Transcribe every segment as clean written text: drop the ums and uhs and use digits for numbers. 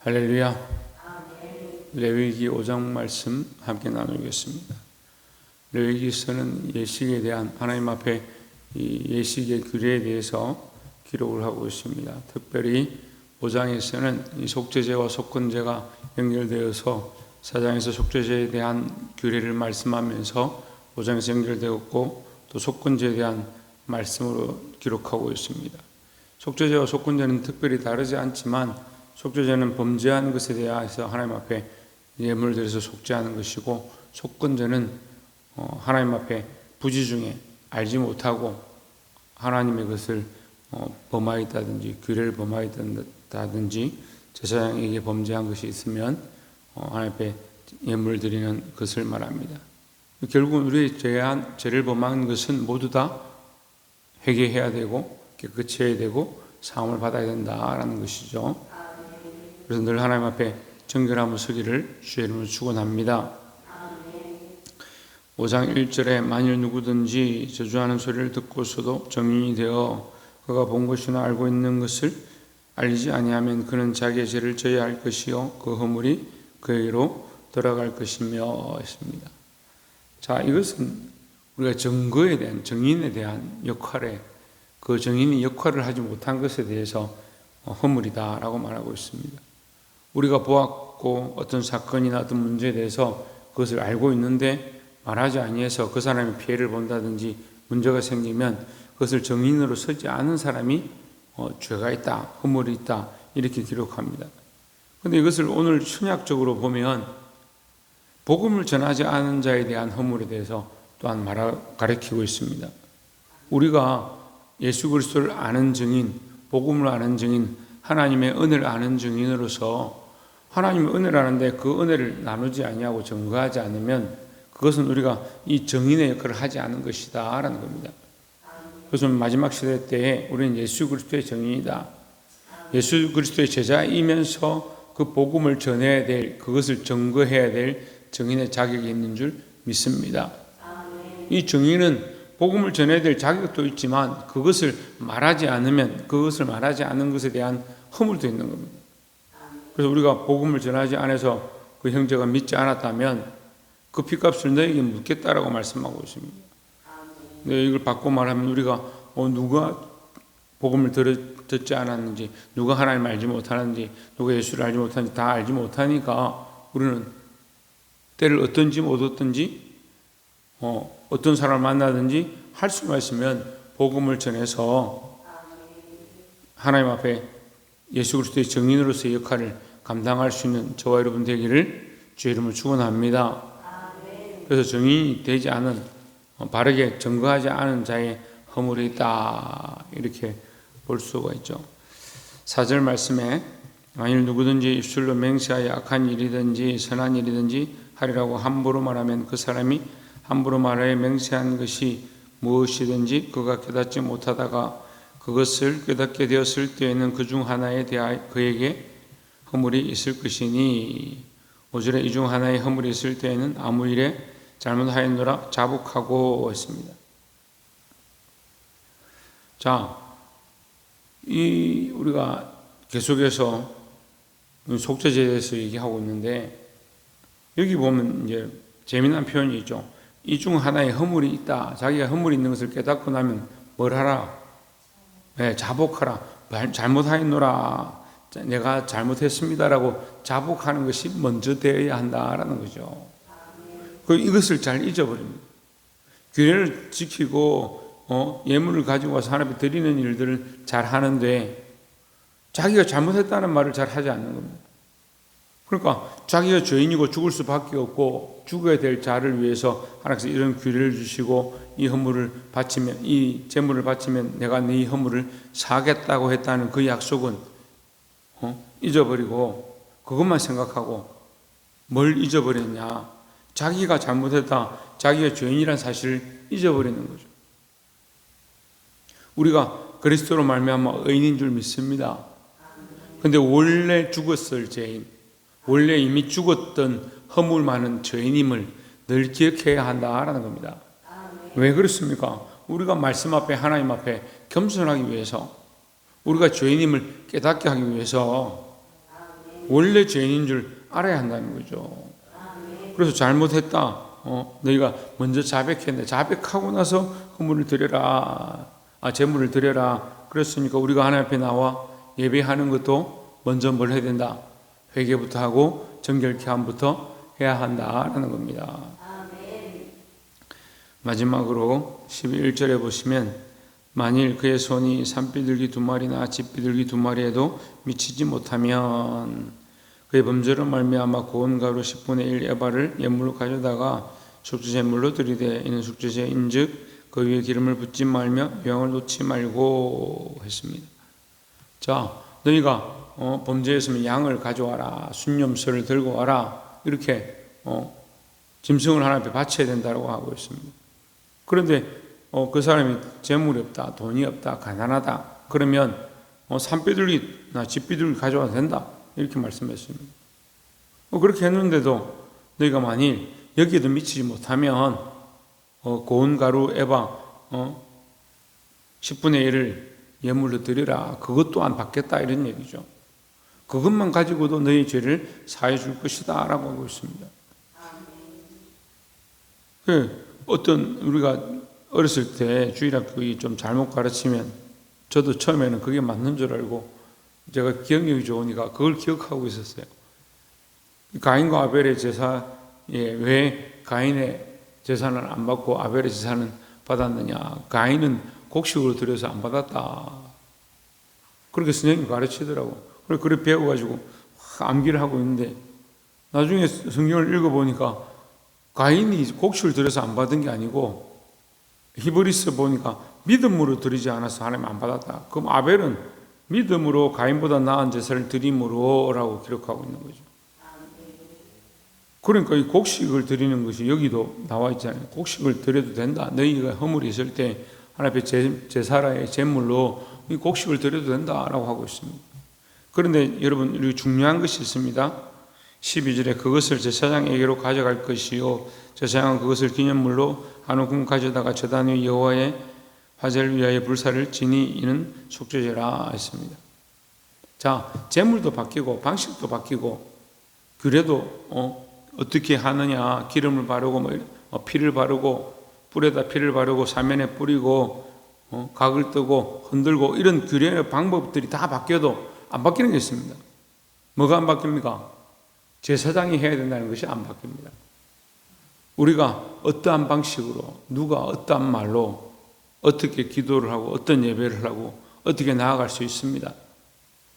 할렐루야. 레위기 5장 말씀 함께 나누겠습니다. 레위기서는 예식에 대한 하나님 앞에 이 예식의 규례에 대해서 기록을 하고 있습니다. 특별히 5장에서는 이 속죄제와 속건제가 연결되어서 4장에서 속죄제에 대한 규례를 말씀하면서 5장에서 연결되었고 또 속건제에 대한 말씀으로 기록하고 있습니다. 속죄제와 속건제는 특별히 다르지 않지만 속죄제는 범죄한 것에 대해서 하나님 앞에 예물을 드려서 속죄하는 것이고, 속건제는 하나님 앞에 부지 중에 알지 못하고 하나님의 것을 범하였다든지 규례를 범하였다든지 제사장에게 범죄한 것이 있으면 하나님 앞에 예물을 드리는 것을 말합니다. 결국은 우리의 죄를 범한 것은 모두 다 회개해야 되고 깨끗이 해야 되고 사함을 받아야 된다라는 것이죠. 그래서 늘 하나님 앞에 정결함을 서기를 주의 이름으로 축원합니다. 5장 1절에 만일 누구든지 저주하는 소리를 듣고서도 정인이 되어 그가 본 것이나 알고 있는 것을 알지 아니하면 그는 자기의 죄를 져야 할 것이요 그 허물이 그에게로 돌아갈 것이며 했습니다. 자, 이것은 우리가 증거에 대한 정인에 대한 역할에 그 정인이 역할을 하지 못한 것에 대해서 허물이다라고 말하고 있습니다. 우리가 보았고 어떤 사건이나 어떤 문제에 대해서 그것을 알고 있는데 말하지 아니해서 그 사람이 피해를 본다든지 문제가 생기면 그것을 정인으로 서지 않은 사람이 죄가 있다, 허물이 있다 이렇게 기록합니다. 그런데 이것을 오늘 신약적으로 보면 복음을 전하지 않은 자에 대한 허물에 대해서 또한 가르치고 있습니다. 우리가 예수 그리스도를 아는 증인, 복음을 아는 증인, 하나님의 은혜를 아는 증인으로서 하나님의 은혜를 아는데 그 은혜를 나누지 아니하고 증거하지 않으면 그것은 우리가 이 증인의 역할을 하지 않은 것이다 라는 겁니다. 그래서 마지막 시대 때에 우리는 예수 그리스도의 증인이다, 예수 그리스도의 제자이면서 그 복음을 전해야 될, 그것을 증거해야 될 증인의 자격이 있는 줄 믿습니다. 이 증인은 복음을 전해야 될 자격도 있지만 그것을 말하지 않으면 그것을 말하지 않은 것에 대한 허물도 있는 겁니다. 그래서 우리가 복음을 전하지 않아서 그 형제가 믿지 않았다면 그 핏값을 너에게 묻겠다라고 말씀하고 있습니다. 네, 이걸 바꿔 말하면 우리가 누가 복음을 듣지 않았는지, 누가 하나님을 알지 못하는지, 누가 예수를 알지 못하는지 다 알지 못하니까 우리는 때를 얻든지 못 얻든지 어떤 사람을 만나든지 할 수만 있으면 복음을 전해서 하나님 앞에 예수 그리스도의 증인으로서의 역할을 감당할 수 있는 저와 여러분 되기를 주의 이름으로 축원합니다. 그래서 증인이 되지 않은, 바르게 증거하지 않은 자의 허물이 있다 이렇게 볼 수가 있죠. 4절 말씀에 만일 누구든지 입술로 맹세하여 악한 일이든지 선한 일이든지 하리라고 함부로 말하면 그 사람이 함부로 말하여 맹세한 것이 무엇이든지 그가 깨닫지 못하다가 그것을 깨닫게 되었을 때에는 그 중 하나에 대하여 그에게 허물이 있을 것이니 5절에 이 중 하나에 허물이 있을 때에는 아무 일에 잘못하였노라 자복하고 했습니다. 자, 우리가 계속해서 속죄제에 대해서 얘기하고 있는데 여기 보면 이제 재미난 표현이 있죠. 이 중 하나에 허물이 있다. 자기가 허물이 있는 것을 깨닫고 나면 뭘 하라? 네, 자복하라. 잘못하였노라. 내가 잘못했습니다라고 자복하는 것이 먼저 되어야 한다라는 거죠. 이것을 잘 잊어버립니다. 규례를 지키고 예물을 가지고 와서 하나님께 드리는 일들을 잘 하는데 자기가 잘못했다는 말을 잘 하지 않는 겁니다. 그러니까 자기가 죄인이고 죽을 수밖에 없고 죽어야 될 자를 위해서 하나님께서 이런 규례를 주시고 이 허물을 바치면, 이 제물을 바치면 내가 네 허물을 사겠다고 했다는 그 약속은 잊어버리고 그것만 생각하고 뭘 잊어버렸냐? 자기가 잘못했다, 자기가 죄인이라는 사실을 잊어버리는 거죠. 우리가 그리스도로 말미암아 의인인 줄 믿습니다. 근데 원래 죽었을 죄인, 원래 이미 죽었던 허물 많은 죄인임을 늘 기억해야 한다라는 겁니다. 왜 그렇습니까? 우리가 말씀 앞에, 하나님 앞에 겸손하기 위해서, 우리가 죄인임을 깨닫게 하기 위해서 원래 죄인인 줄 알아야 한다는 거죠. 그래서 잘못했다. 너희가 먼저 자백했네. 자백하고 나서 헌물을 드려라. 제물을 드려라. 그랬으니까 우리가 하나님 앞에 나와 예배하는 것도 먼저 뭘 해야 된다? 회개부터 하고 정결케 함부터 해야 한다라는 겁니다. 마지막으로 11절에 보시면 만일 그의 손이 산비둘기 2마리나 집비둘기 2마리에도 미치지 못하면 그의 범죄로 말미암아 고운 가루 10분의 1 에바를 예물로 가져다가 속죄제물로 드리되 이는 속죄제인즉 그 위에 기름을 붓지 말며 유향을 놓지 말고 했습니다. 자, 너희가 범죄했으면 양을 가져와라, 순념서를 들고 와라, 이렇게 짐승을 하나 앞에 바쳐야 된다고 하고 있습니다. 그런데 그 사람이 재물이 없다, 돈이 없다, 가난하다, 그러면 산비둘기나 집비둘기 가져와도 된다, 이렇게 말씀했습니다. 그렇게 했는데도 너희가 만일 여기에도 미치지 못하면 고운 가루 에바 10분의 1을 예물로 드리라, 그것 또한 받겠다, 이런 얘기죠. 그것만 가지고도 너희 죄를 사해 줄 것이다 라고 하고 있습니다. 어떤 우리가 어렸을 때 주일학교에 좀 잘못 가르치면 저도 처음에는 그게 맞는 줄 알고 제가 기억력이 좋으니까 그걸 기억하고 있었어요. 가인과 아벨의 제사에 왜 가인의 제사는 안 받고 아벨의 제사는 받았느냐? 가인은 곡식으로 드려서 안 받았다. 그렇게 선생님이 가르치더라고. 그래 배워가지고 암기를 하고 있는데 나중에 성경을 읽어보니까 가인이 곡식을 드려서 안 받은 게 아니고 히브리서 보니까 믿음으로 드리지 않아서 하나님 안 받았다. 그럼 아벨은 믿음으로 가인보다 나은 제사를 드림으로 라고 기록하고 있는 거죠. 그러니까 이 곡식을 드리는 것이 여기도 나와 있잖아요. 곡식을 드려도 된다. 너희가 허물이 있을 때 하나님 앞에 제사라의 제물로 이 곡식을 드려도 된다라고 하고 있습니다. 그런데 여러분, 여기 중요한 것이 있습니다. 12절에 그것을 제사장에게로 가져갈 것이요 제사장은 그것을 기념물로 한 움큼 가져다가 제단 위 여호와의 화제를 위하여 불사를 지니 이는 속죄제라 했습니다. 자, 제물도 바뀌고 방식도 바뀌고 규례도 어떻게 하느냐, 기름을 바르고 피를 바르고 뿔에다 피를 바르고 사면에 뿌리고 각을 뜨고 흔들고 이런 규례의 방법들이 다 바뀌어도 안 바뀌는 게 있습니다. 뭐가 안 바뀝니까? 제사장이 해야 된다는 것이 안 바뀝니다. 우리가 어떠한 방식으로 누가 어떠한 말로 어떻게 기도를 하고 어떤 예배를 하고 어떻게 나아갈 수 있습니다.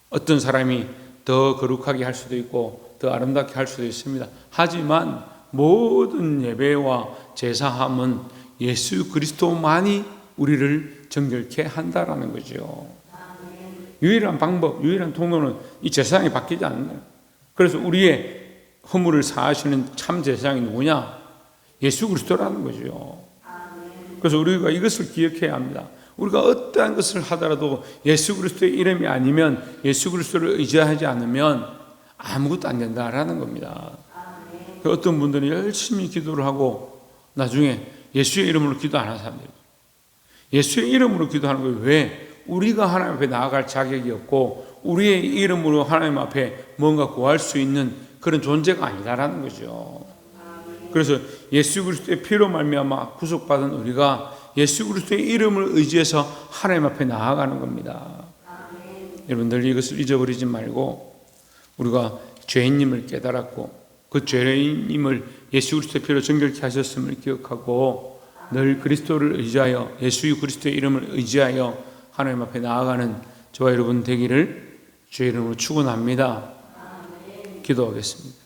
어떤 사람이 더 거룩하게 할 수도 있고 더 아름답게 할 수도 있습니다. 하지만 모든 예배와 제사함은 예수 그리스도만이 우리를 정결케 한다라는 거죠. 유일한 방법, 유일한 통로는 이 제사장이 바뀌지 않는 거예요. 그래서 우리의 허물을 사하시는 참 제사장이 누구냐? 예수 그리스도라는 거죠. 그래서 우리가 이것을 기억해야 합니다. 우리가 어떠한 것을 하더라도 예수 그리스도의 이름이 아니면 예수 그리스도를 의지하지 않으면 아무것도 안 된다라는 겁니다. 어떤 분들은 열심히 기도를 하고 나중에 예수의 이름으로 기도 안 하는 사람들, 예수의 이름으로 기도하는 거예요. 왜? 우리가 하나님 앞에 나아갈 자격이 없고 우리의 이름으로 하나님 앞에 뭔가 구할 수 있는 그런 존재가 아니다라는 거죠. 그래서 예수 그리스도의 피로 말미암아 구속받은 우리가 예수 그리스도의 이름을 의지해서 하나님 앞에 나아가는 겁니다. 여러분들 이것을 잊어버리지 말고 우리가 죄인임을 깨달았고 그 죄인임을 예수 그리스도의 피로 정결케 하셨음을 기억하고 늘 그리스도를 의지하여 예수 그리스도의 이름을 의지하여 하나님 앞에 나아가는 저와 여러분 되기를 주의 이름으로 축원합니다. 기도하겠습니다.